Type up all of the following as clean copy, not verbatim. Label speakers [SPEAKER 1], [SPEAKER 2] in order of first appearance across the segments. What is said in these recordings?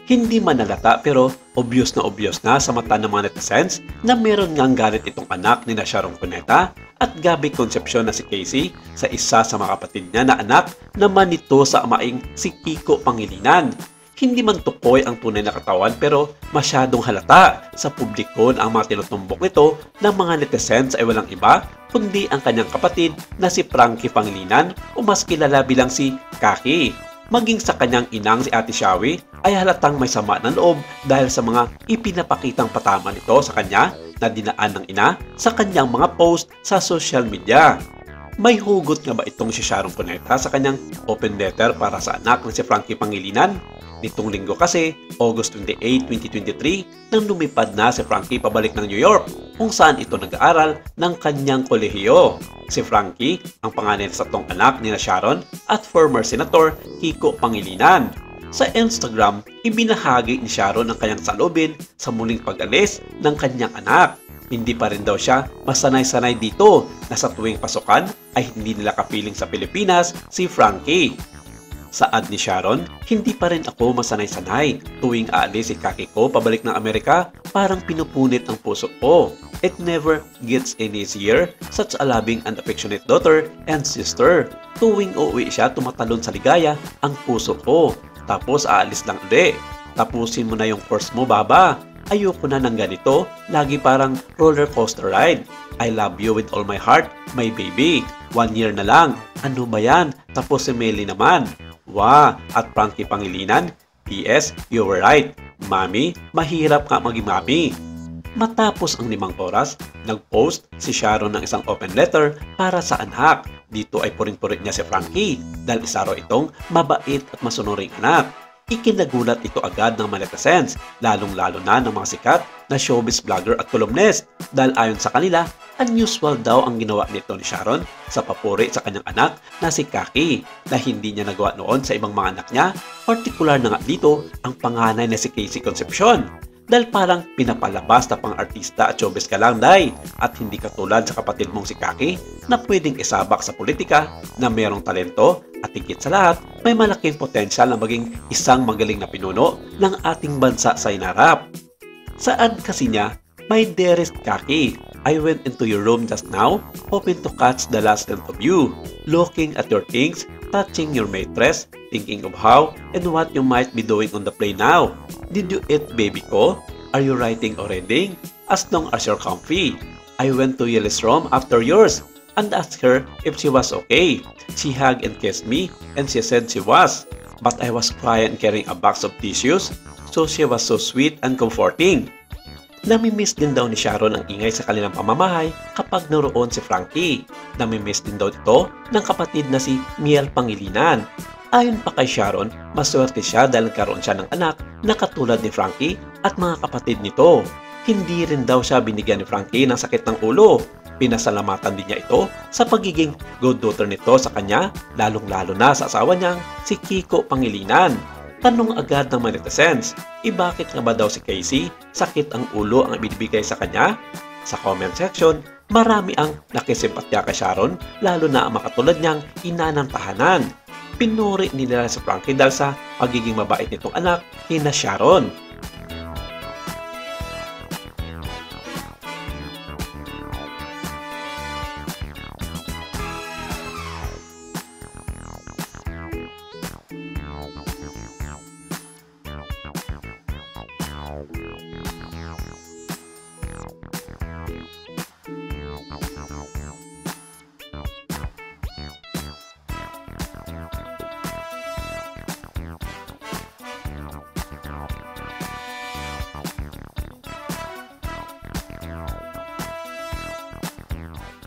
[SPEAKER 1] Hindi man halata pero obvious na sa mata ng mga netizens na meron ngang galit itong anak ni Sharon Cuneta at Gabby Concepcion na si Casey sa isa sa mga kapatid niya na anak naman nito sa amaing si Kiko Pangilinan. Hindi man tukoy ang tunay na katawan pero masyadong halata sa publiko na ang mga tinutumbok nito ng mga netizens ay walang iba kundi ang kanyang kapatid na si Frankie Pangilinan o mas kilala bilang si Kaki. Maging sa kanyang inang si Ate Shawi ay halatang may sama ng loob dahil sa mga ipinapakitang patama nito sa kanya na dinaan ng ina sa kanyang mga post sa social media. May hugot nga ba itong si Sharon Cuneta sa kanyang open letter para sa anak na si Frankie Pangilinan? Nitong linggo kasi, August 28, 2023, nang lumipad na si Frankie pabalik ng New York kung saan ito nag-aaral ng kanyang kolehiyo. Si Frankie, ang panganay sa tatlong anak ni Sharon at former Senator Kiko Pangilinan. Sa Instagram, ibinahagi ni Sharon ang kanyang salubin sa muling pag-alis ng kanyang anak. Hindi pa rin daw siya masanay-sanay dito na sa tuwing pasukan ay hindi nila kapiling sa Pilipinas si Frankie. Sa ad ni Sharon, hindi pa rin ako masanay-sanay. Tuwing aalis si Kaki ko pabalik ng Amerika, parang pinupunit ang puso ko. It never gets any easier, such a loving and affectionate daughter and sister. Tuwing uuwi siya, tumatalon sa ligaya ang puso ko. Tapos aalis lang ulit. Tapusin mo na yung course mo, baba. Ayoko na ng ganito, lagi parang roller coaster ride. I love you with all my heart, my baby. 1 year na lang. Ano ba yan? Tapos si Melly naman. Wow! At Frankie Pangilinan, P.S. You were right. Mami, mahirap ka maging mami. Matapos ang 5 oras, nag-post si Sharon ng isang open letter para sa anak. Dito ay puring-puring niya si Frankie dahil isa raw itong mabait at masunuring anak. Ikinagulat ito agad ng mga netizens, lalong-lalo na ng mga sikat na showbiz vlogger at columnist dahil ayon sa kanila, unusual daw ang ginawa nito ni Sharon sa papuri sa kanyang anak na si Kaki na hindi niya nagawa noon sa ibang mga anak niya, partikular na nga dito ang panganay na si Casey Concepcion. Dahil parang pinapalabas na pang-artista at showbiz ka lang, day, at hindi katulad sa kapatid mong si Kaki na pwedeng isabak sa politika na mayroong talento at higit sa lahat, may malaking potensyal na maging isang magaling na pinuno ng ating bansa sa inarap. Saan kasi niya, my dearest Kaki, I went into your room just now, hoping to catch the last glimpse of you, looking at your things, touching your mattress, thinking of how and what you might be doing on the plane now. Did you eat, baby ko? Are you writing already? As long as you're comfy. I went to Yeli's room after yours and asked her if she was okay. She hugged and kissed me and she said she was. But I was crying and carrying a box of tissues, so she was so sweet and comforting. Namimiss din daw ni Sharon ang ingay sa kanilang pamamahay kapag naroon si Frankie. Namimiss din daw ito ng kapatid na si Miel Pangilinan. Ayon pa kay Sharon, maswerte siya dahil nagkaroon siya ng anak na katulad ni Frankie at mga kapatid nito. Hindi rin daw siya binigyan ni Frankie ng sakit ng ulo. Pinasalamatan din niya ito sa pagiging good daughter nito sa kanya, lalong-lalo na sa asawa niyang si Kiko Pangilinan. Tanong agad ng mga netizens, bakit nga ba daw si Casey sakit ang ulo ang ibinibigay sa kanya? Sa comment section, marami ang nakisimpatya kay Sharon, lalo na ang makatulad niyang ina ng tahanan. Pinuri nila si Frankie dahil sa pagiging mabait nitong anak kina Sharon.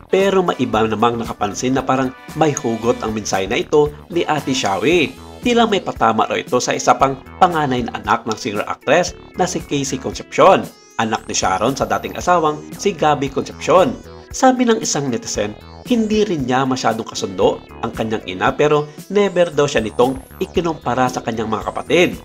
[SPEAKER 1] Pero maiba namang nakapansin na parang may hugot ang mensahe na ito ni Ate Shawi. Tila may patama raw ito sa isa pang panganay na anak ng singer-actress na si Casey Concepcion, anak ni Sharon sa dating asawang si Gabby Concepcion. Sabi ng isang netizen, hindi rin niya masyadong kasundo ang kanyang ina pero never daw siya nitong ikinumpara sa kanyang mga kapatid.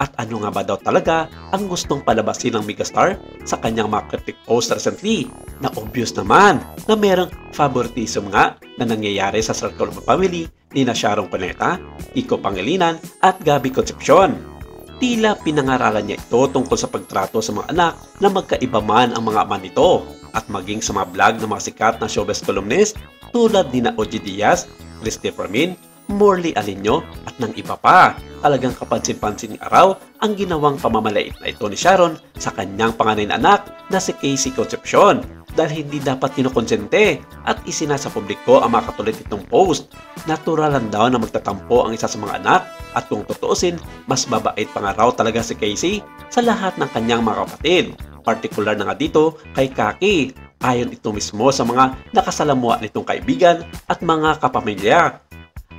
[SPEAKER 1] At ano nga ba daw talaga ang gustong palabasin ng megastar sa kanyang mga critic post recently na obvious naman na merong favoritism nga na nangyayari sa circle of family ni Sharon Cuneta, Kiko Pangilinan at Gabby Concepcion. Tila pinangaralan niya ito tungkol sa pagtrato sa mga anak na magkaiba man ang mga ama nito at maging sa mga vlog ng mga sikat na showbiz columnist tulad ni Ogie Diaz, Christopher Min, Morley Alinio at ng iba pa. Talagang kapansin-pansin araw ang ginawang pamamalait na ito ni Sharon sa kanyang panganay na anak na si Casey Concepcion dahil hindi dapat kinukonsente at isinasa publiko ang mga katulad nitong post. Natural lang daw na magtatampo ang isa sa mga anak at kung tutuusin, mas babait pa nga raw talaga si Casey sa lahat ng kanyang mga kapatid. Partikular na nga dito kay Kaki. Ayon ito mismo sa mga nakasalamuha nitong kaibigan at mga kapamilya.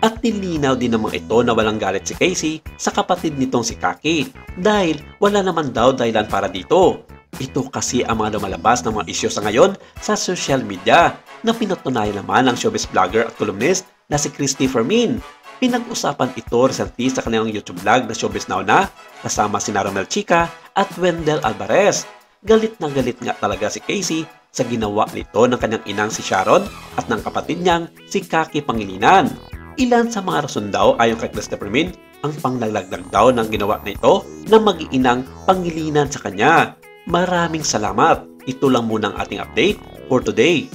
[SPEAKER 1] At nilinaw din naman ito na walang galit si Casey sa kapatid nitong si Kaki dahil wala naman daw dahilan para dito. Ito kasi ang mga lumalabas ng mga isyu sa ngayon sa social media na pinatunayan naman ng showbiz vlogger at columnist na si Christopher Min. Pinag-usapan ito recently sa kanilang YouTube vlog na Showbiz Now na kasama si Romel Chica at Wendell Alvarez. Galit na galit nga talaga si Casey sa ginawa nito ng kanyang inang si Sharon at ng kapatid niyang si Kaki Pangilinan. Ilan sa mga rason daw ayon kay Christopher Min ang panglaglag daw ng ginawa nito ng mag-iinang Pangilinan sa kanya. Maraming salamat. Ito lang muna ang ating update for today.